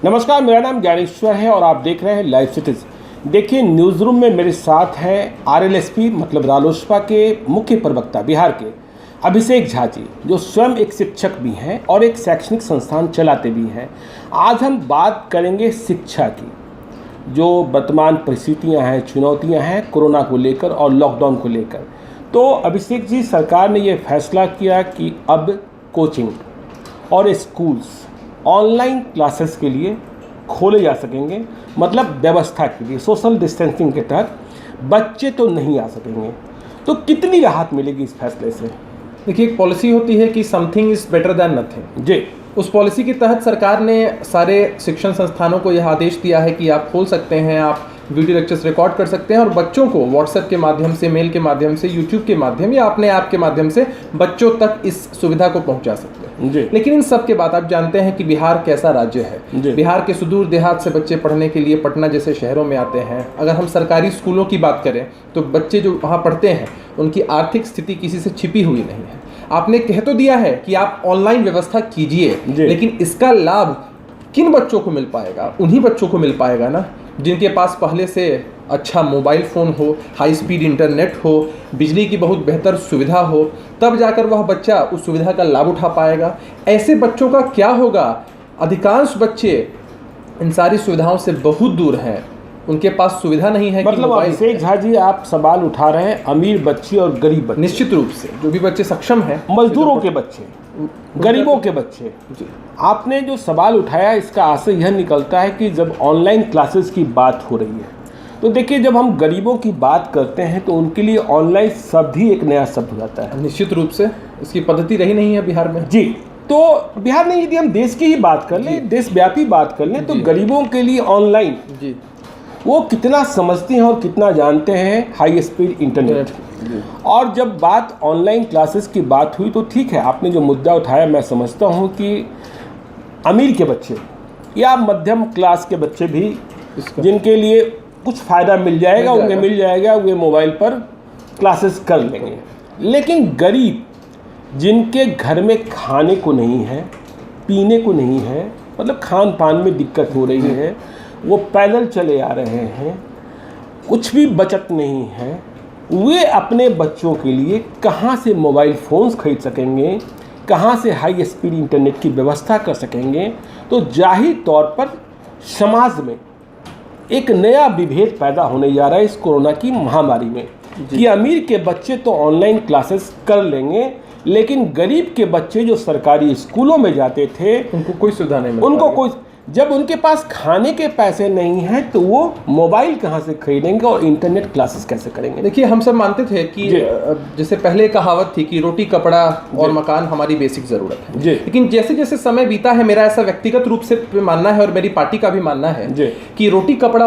नमस्कार, मेरा नाम ज्ञानेश्वर है और आप देख रहे हैं लाइव सिटीज। देखिए, न्यूज़ रूम में मेरे साथ हैं आरएलएसपी मतलब रालोसपा के मुख्य प्रवक्ता बिहार के अभिषेक झा जी, जो स्वयं एक शिक्षक भी हैं और एक शैक्षणिक संस्थान चलाते भी हैं। आज हम बात करेंगे शिक्षा की, जो वर्तमान परिस्थितियां हैं, चुनौतियां हैं कोरोना को लेकर और लॉकडाउन को लेकर। तो अभिषेक जी, सरकार ने ये फैसला किया कि अब कोचिंग और स्कूल्स ऑनलाइन क्लासेस के लिए खोले जा सकेंगे, मतलब व्यवस्था के लिए सोशल डिस्टेंसिंग के तहत बच्चे तो नहीं आ सकेंगे। तो कितनी राहत मिलेगी इस फैसले से? देखिए, एक पॉलिसी होती है कि something is better than nothing. जी, उस पॉलिसी के तहत सरकार ने सारे शिक्षण संस्थानों को यह आदेश दिया है कि आप खोल सकते हैं, आप वीडियो लेक्चर्स रिकॉर्ड कर सकते हैं और बच्चों को व्हाट्सएप के माध्यम से, मेल के माध्यम से, यूट्यूब के माध्यम या अपने ऐप के माध्यम से बच्चों तक इस सुविधा को पहुंचा सकते हैं। जी। लेकिन इन सब के बाद आप जानते हैं कि बिहार कैसा राज्य है। बिहार के सुदूर देहात से बच्चे पढ़ने के लिए पटना जैसे शहरों में आते हैं। अगर हम सरकारी स्कूलों की बात करें तो बच्चे जो वहाँ पढ़ते हैं उनकी आर्थिक स्थिति किसी से छिपी हुई नहीं है। आपने कह तो दिया है कि आप ऑनलाइन व्यवस्था कीजिए, लेकिन इसका लाभ किन बच्चों को मिल पाएगा? उन्हीं बच्चों को मिल पाएगा ना जिनके पास पहले से अच्छा मोबाइल फ़ोन हो, हाई स्पीड इंटरनेट हो, बिजली की बहुत बेहतर सुविधा हो, तब जाकर वह बच्चा उस सुविधा का लाभ उठा पाएगा। ऐसे बच्चों का क्या होगा? अधिकांश बच्चे इन सारी सुविधाओं से बहुत दूर हैं, उनके पास सुविधा नहीं है। मतलब अभिषेक झा जी, आप सवाल उठा रहे हैं अमीर बच्चे और गरीब बच्चे। निश्चित रूप से जो भी बच्चे सक्षम हैं, मजदूरों के बच्चे, गरीबों के बच्चे। आपने जो सवाल उठाया, इसका आशय यह निकलता है कि जब ऑनलाइन क्लासेस की बात हो रही है तो देखिए, जब हम गरीबों की बात करते हैं तो उनके लिए ऑनलाइन शब्द ही एक नया शब्द हो जाता है। निश्चित रूप से इसकी पद्धति रही नहीं है बिहार में। जी, तो बिहार में यदि हम देश की ही बात कर लें, देशव्यापी बात कर लें, तो गरीबों के लिए ऑनलाइन जी वो कितना समझते हैं और कितना जानते हैं हाई स्पीड इंटरनेट। और जब बात ऑनलाइन क्लासेस की बात हुई तो ठीक है, आपने जो मुद्दा उठाया मैं समझता हूँ कि अमीर के बच्चे या मध्यम क्लास के बच्चे भी जिनके लिए कुछ फ़ायदा मिल जाएगा, उन्हें मिल जाएगा, वे मोबाइल पर क्लासेस कर लेंगे। लेकिन गरीब जिनके घर में खाने को नहीं है, पीने को नहीं है, मतलब खान पान में दिक्कत हो रही है, वो पैदल चले आ रहे हैं, कुछ भी बचत नहीं है, वे अपने बच्चों के लिए कहाँ से मोबाइल फ़ोन्स खरीद सकेंगे, कहाँ से हाई स्पीड इंटरनेट की व्यवस्था कर सकेंगे? तो जाहिर तौर पर समाज में एक नया विभेद पैदा होने जा रहा है इस कोरोना की महामारी में कि अमीर के बच्चे तो ऑनलाइन क्लासेस कर लेंगे, लेकिन गरीब के बच्चे जो सरकारी स्कूलों में जाते थे उनको कोई सुविधा नहीं मिल उनको कोई, जब उनके पास खाने के पैसे नहीं हैं तो वो मोबाइल कहाँ से खरीदेंगे और इंटरनेट क्लासेस कैसे करेंगे? देखिए, हम सब मानते थे कि जैसे पहले कहावत थी कि रोटी कपड़ा और मकान हमारी बेसिक ज़रूरत है। लेकिन जैसे जैसे समय बीता है, मेरा ऐसा व्यक्तिगत रूप से मानना है और मेरी पार्टी का भी मानना है कि रोटी कपड़ा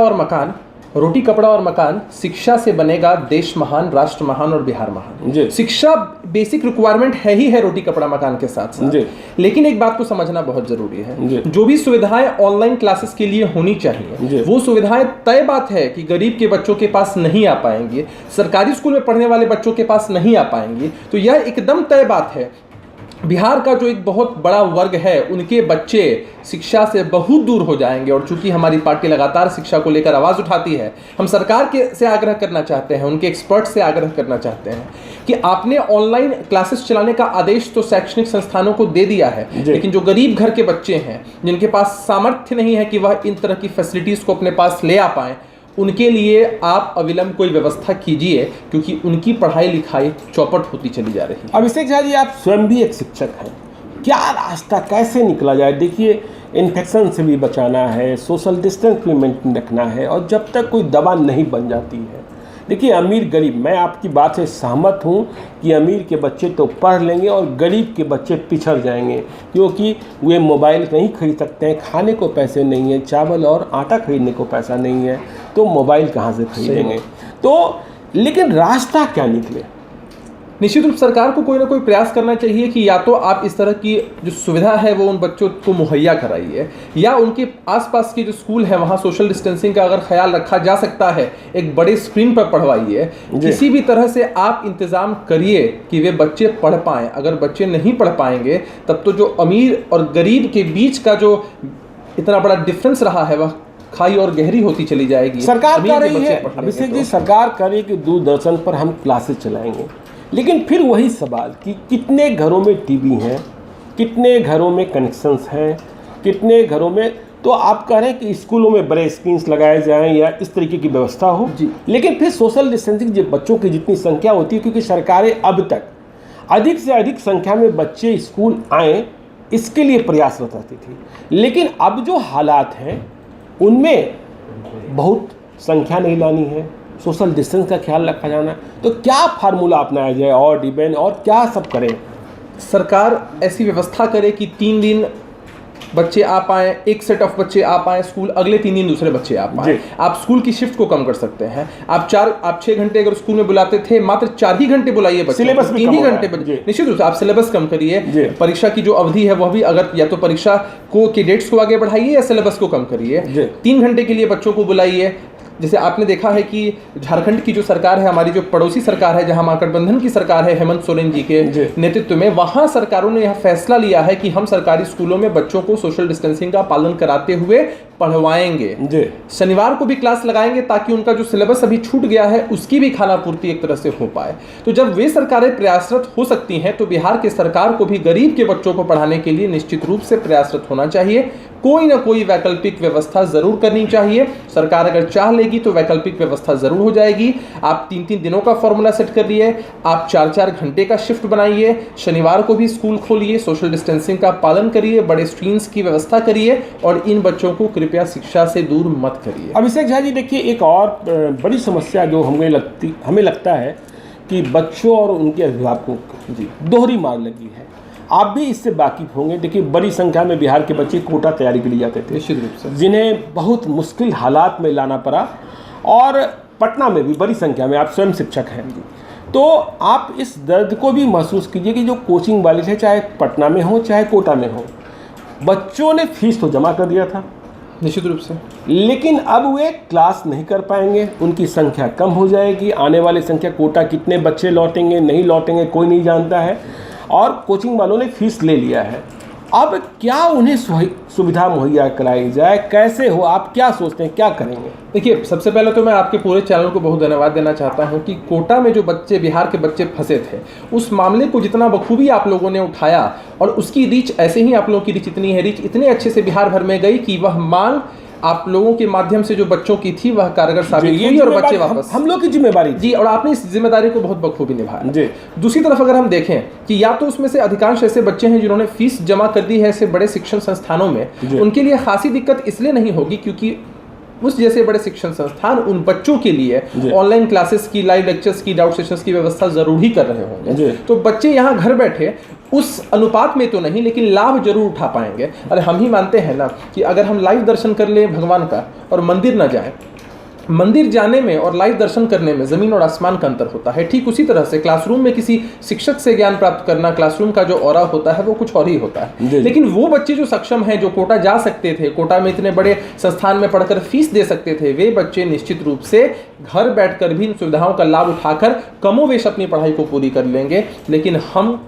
और मकान शिक्षा से बनेगा देश महान, राष्ट्र महान और बिहार महान। शिक्षा बेसिक रिक्वायरमेंट है ही है रोटी कपड़ा मकान के साथ साथ। लेकिन एक बात को समझना बहुत जरूरी है, जो भी सुविधाएं ऑनलाइन क्लासेस के लिए होनी चाहिए वो सुविधाएं तय बात है कि गरीब के बच्चों के पास नहीं आ पाएंगी, सरकारी स्कूल में पढ़ने वाले बच्चों के पास नहीं आ पाएंगी। तो यह एकदम तय बात है, बिहार का जो एक बहुत बड़ा वर्ग है उनके बच्चे शिक्षा से बहुत दूर हो जाएंगे। और चूंकि हमारी पार्टी लगातार शिक्षा को लेकर आवाज़ उठाती है, हम सरकार के से आग्रह करना चाहते हैं, उनके एक्सपर्ट से आग्रह करना चाहते हैं कि आपने ऑनलाइन क्लासेस चलाने का आदेश तो शैक्षणिक संस्थानों को दे दिया है, लेकिन जो गरीब घर के बच्चे हैं, जिनके पास सामर्थ्य नहीं है कि वह इन तरह की फैसिलिटीज़ को अपने पास ले आ पाएँ, उनके लिए आप अविलंब कोई व्यवस्था कीजिए, क्योंकि उनकी पढ़ाई लिखाई चौपट होती चली जा रही है। अभिषेक झा जी, आप स्वयं भी एक शिक्षक हैं, क्या रास्ता कैसे निकला जाए? देखिए, इन्फेक्शन से भी बचाना है, सोशल डिस्टेंस भी मेंटेन रखना है, और जब तक कोई दवा नहीं बन जाती है, देखिए अमीर गरीब, मैं आपकी बात से सहमत हूँ कि अमीर के बच्चे तो पढ़ लेंगे और गरीब के बच्चे पिछड़ जाएंगे, क्योंकि वे मोबाइल नहीं खरीद सकते हैं, खाने को पैसे नहीं है, चावल और आटा खरीदने को पैसा नहीं है, तो मोबाइल कहाँ से खरीदेंगे? तो लेकिन रास्ता क्या निकले? निश्चित रूप सरकार को कोई ना कोई प्रयास करना चाहिए कि या तो आप इस तरह की जो सुविधा है वो उन बच्चों को मुहैया कराइए, या उनके आसपास के जो स्कूल है वहाँ सोशल डिस्टेंसिंग का अगर ख्याल रखा जा सकता है, एक बड़े स्क्रीन पर पढ़वाइए। किसी भी तरह से आप इंतज़ाम करिए कि वे बच्चे पढ़ पाएँ। अगर बच्चे नहीं पढ़ पाएंगे तब तो जो अमीर और गरीब के बीच का जो इतना बड़ा डिफरेंस रहा है वह खाई और गहरी होती चली जाएगी। सरकार कर रही है, अभिषेक जी, सरकार कर रही है कि दूरदर्शन पर हम क्लासेस चलाएंगे, लेकिन फिर वही सवाल कि कितने घरों में टीवी हैं, कितने घरों में कनेक्शंस हैं, कितने घरों में, तो आप कह रहे हैं कि स्कूलों में बड़े स्क्रीन्स लगाए जाएं या इस तरीके की व्यवस्था हो जी, लेकिन फिर सोशल डिस्टेंसिंग जो बच्चों की जितनी संख्या होती है, क्योंकि सरकारें अब तक अधिक से अधिक संख्या में बच्चे स्कूल आएँ इसके लिए प्रयासरत रहती थी, लेकिन अब जो हालात हैं उनमें बहुत संख्या नहीं लानी है, सोशल डिस्टेंस का ख्याल रखा जाना है, तो क्या फार्मूला अपनाया जाए और डिबेन और क्या सब करें? सरकार ऐसी व्यवस्था करे कि 3 दिन बच्चे आ पाएँ, एक सेट ऑफ बच्चे आ पाएँ स्कूल, अगले 3 दिन दूसरे बच्चे आ पाएँ। आप स्कूल की शिफ्ट को कम कर सकते हैं। आप 6 घंटे अगर स्कूल में बुलाते थे, मात्र 4 ही घंटे बुलाइए बच्चे, सिलेबस 3 ही घंटे निश्चित रूप से आप सिलेबस कम करिए। परीक्षा की जो अवधि है वह भी, अगर या तो परीक्षा के डेट्स को आगे बढ़ाइए या सिलेबस को कम करिए। 3 घंटे के लिए बच्चों को बुलाइए। जैसे आपने देखा है कि झारखंड की जो सरकार है, हमारी जो पड़ोसी सरकार है, जहां महागठबंधन की सरकार है हेमंत सोरेन जी के नेतृत्व में, वहां सरकारों ने यह फैसला लिया है कि हम सरकारी स्कूलों में बच्चों को सोशल डिस्टेंसिंग का पालन कराते हुए पढ़वाएंगे। शनिवार को भी क्लास लगाएंगे ताकि उनका जो सिलेबस अभी छूट गया है उसकी भी खानापूर्ति एक तरह से हो पाए। तो जब वे सरकारें प्रयासरत हो सकती हैं, तो बिहार के सरकार को भी गरीब के बच्चों को पढ़ाने के लिए निश्चित रूप से प्रयासरत होना चाहिए। कोई ना कोई वैकल्पिक व्यवस्था जरूर करनी चाहिए। सरकार अगर चाह लेगी तो वैकल्पिक व्यवस्था जरूर हो जाएगी। आप 3-3 दिनों का फॉर्मूला सेट कर लिए, आप 4-4 घंटे का शिफ्ट बनाइए, शनिवार को भी स्कूल खोलिए, सोशल डिस्टेंसिंग का पालन करिए, बड़े स्क्रीन्स की व्यवस्था करिए और इन बच्चों को कृपया शिक्षा से दूर मत करिए। अभिषेक झा जी, देखिए एक और बड़ी समस्या जो हमें लगता है कि बच्चों और उनके अभिभावकों को दोहरी मार लगी है। आप भी इससे वाकिफ होंगे। देखिए, बड़ी संख्या में बिहार के बच्चे कोटा तैयारी के लिए जाते थे, निश्चित रूप से, जिन्हें बहुत मुश्किल हालात में लाना पड़ा, और पटना में भी बड़ी संख्या में, आप स्वयं शिक्षक हैं, तो आप इस दर्द को भी महसूस कीजिए कि जो कोचिंग वाले थे, चाहे पटना में हो चाहे कोटा में हो, बच्चों ने फीस तो जमा कर दिया था निश्चित रूप से, लेकिन अब वे क्लास नहीं कर पाएंगे, उनकी संख्या कम हो जाएगी। आने वाली संख्या, कोटा कितने बच्चे लौटेंगे नहीं लौटेंगे कोई नहीं जानता है, और कोचिंग वालों ने फीस ले लिया है। अब क्या उन्हें सुविधा मुहैया कराई जाए, कैसे हो, आप क्या सोचते हैं, क्या करेंगे? देखिए, सबसे पहले तो मैं आपके पूरे चैनल को बहुत धन्यवाद देना चाहता हूं कि कोटा में जो बच्चे, बिहार के बच्चे फंसे थे, उस मामले को जितना बखूबी आप लोगों ने उठाया, और उसकी रीच, ऐसे ही आप लोगों की रीच इतनी है, रीच इतने अच्छे से बिहार भर में गई कि वह मांग आप लोगों के माध्यम से जो बच्चों की थी वह कारगर साबित हुई और बच्चे वापस, हम लोग की जिम्मेदारी जी, और आपने इस जिम्मेदारी को बहुत बखूबी निभाया जी। दूसरी तरफ अगर हम देखें कि या तो उसमें से अधिकांश ऐसे बच्चे हैं जिन्होंने फीस जमा कर दी है ऐसे बड़े शिक्षण संस्थानों में, उनके लिए खासी दिक्कत इसलिए नहीं होगी क्योंकि उस जैसे बड़े शिक्षण संस्थान उन बच्चों के लिए ऑनलाइन क्लासेस की, लाइव लेक्चर्स की, डाउट सेशंस की व्यवस्था जरूर ही कर रहे होंगे। तो बच्चे यहाँ घर बैठे उस अनुपात में तो नहीं, लेकिन लाभ जरूर उठा पाएंगे। अरे हम ही मानते हैं ना कि अगर हम लाइव दर्शन कर लें भगवान का और मंदिर ना जाएं, मंदिर जाने में और लाइव दर्शन करने में ज़मीन और आसमान का अंतर होता है। ठीक उसी तरह से क्लासरूम में किसी शिक्षक से ज्ञान प्राप्त करना, क्लासरूम का जो ऑरा होता है वो कुछ और ही होता है। लेकिन वो बच्चे जो सक्षम हैं, जो कोटा जा सकते थे, कोटा में इतने बड़े संस्थान में पढ़कर फीस दे सकते थे, वे बच्चे निश्चित रूप से घर बैठकर भी इन सुविधाओं का लाभ उठाकर कमोवेश अपनी पढ़ाई को पूरी कर लेंगे। लेकिन हम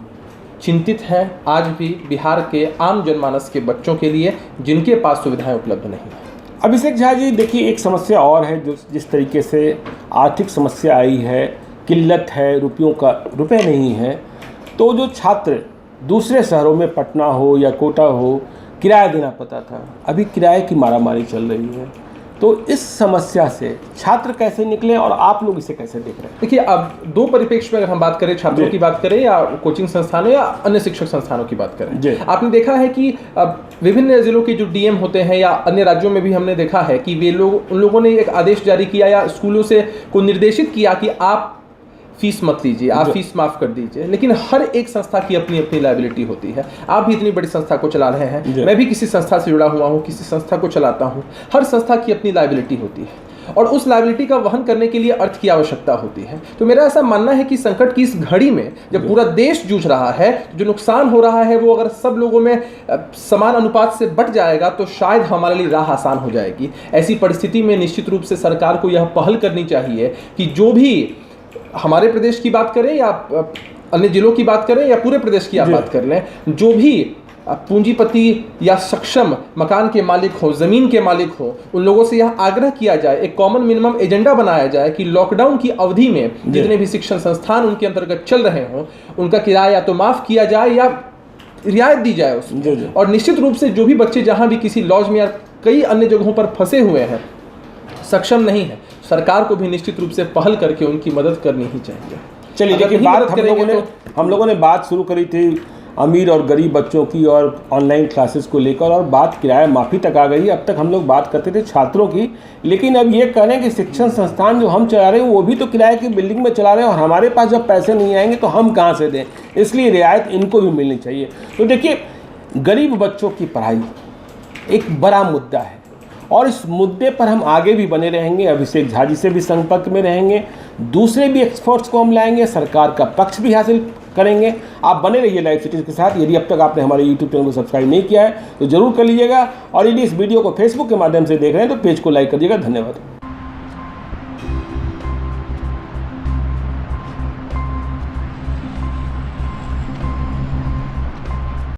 चिंतित हैं आज भी बिहार के आम जनमानस के बच्चों के लिए जिनके पास सुविधाएं उपलब्ध नहीं हैं। अभिषेक झा जी, देखिए एक समस्या और है, जो जिस तरीके से आर्थिक समस्या आई है, किल्लत है, रुपए नहीं है, तो जो छात्र दूसरे शहरों में, पटना हो या कोटा हो, किराया देना पड़ता था, अभी किराए की मारामारी चल रही है। तो इस समस्या से छात्र कैसे निकले और आप लोग इसे कैसे देख रहे हैं? देखिए, अब दो परिप्रेक्ष्य में अगर हम बात करें, छात्रों की बात करें या कोचिंग संस्थानों या अन्य शिक्षक संस्थानों की बात करें, आपने देखा है कि अब विभिन्न जिलों के जो डीएम होते हैं या अन्य राज्यों में भी हमने देखा है कि वे लोग, उन लोगों ने एक आदेश जारी किया या स्कूलों से को निर्देशित किया कि आप फीस मत लीजिए, आप फीस माफ कर दीजिए। लेकिन हर एक संस्था की अपनी अपनी लायबिलिटी होती है। आप भी इतनी बड़ी संस्था को चला रहे हैं, मैं भी किसी संस्था से जुड़ा हुआ हूँ, किसी संस्था को चलाता हूँ। हर संस्था की अपनी लायबिलिटी होती है और उस लायबिलिटी का वहन करने के लिए अर्थ की आवश्यकता होती है। तो मेरा ऐसा मानना है कि संकट की इस घड़ी में जब पूरा देश जूझ रहा है, जो नुकसान हो रहा है वो अगर सब लोगों में समान अनुपात से बट जाएगा तो शायद हमारे लिए राह आसान हो जाएगी। ऐसी परिस्थिति में निश्चित रूप से सरकार को यह पहल करनी चाहिए कि जो भी हमारे प्रदेश की बात करें या अन्य जिलों की बात करें या पूरे प्रदेश की आप बात कर लें, जो भी पूंजीपति या सक्षम मकान के मालिक हो, ज़मीन के मालिक हो, उन लोगों से यह आग्रह किया जाए, एक कॉमन मिनिमम एजेंडा बनाया जाए कि लॉकडाउन की अवधि में जितने भी शिक्षण संस्थान उनके अंतर्गत चल रहे हों, उनका किराया या तो माफ़ किया जाए या रियायत दी जाए उसमें। और निश्चित रूप से जो भी बच्चे जहाँ भी किसी लॉज में या कई अन्य जगहों पर फंसे हुए हैं, सक्षम नहीं है, सरकार को भी निश्चित रूप से पहल करके उनकी मदद करनी ही चाहिए। चलिए, लेकिन बात हम लोगों ने बात शुरू करी थी अमीर और गरीब बच्चों की और ऑनलाइन क्लासेस को लेकर, और बात किराया माफ़ी तक आ गई। अब तक हम लोग बात करते थे छात्रों की, लेकिन अब ये कह रहे हैं कि शिक्षण संस्थान जो हम चला रहे हैं वो भी तो किराए की बिल्डिंग में चला रहे हैं, और हमारे पास जब पैसे नहीं आएंगे तो हम कहाँ से दें, इसलिए रियायत इनको भी मिलनी चाहिए। तो देखिए, गरीब बच्चों की पढ़ाई एक बड़ा मुद्दा है, और इस मुद्दे पर हम आगे भी बने रहेंगे। अभिषेक झा जी से भी संपर्क में रहेंगे, दूसरे भी एक्सपर्ट्स को हम लाएंगे, सरकार का पक्ष भी हासिल करेंगे। आप बने रहिए लाइव सिटीज़ के साथ। यदि अब तक आपने हमारे यूट्यूब चैनल को सब्सक्राइब नहीं किया है तो ज़रूर कर लीजिएगा, और यदि इस वीडियो को फेसबुक के माध्यम से देख रहे हैं तो पेज को लाइक कर दीजिएगा। धन्यवाद।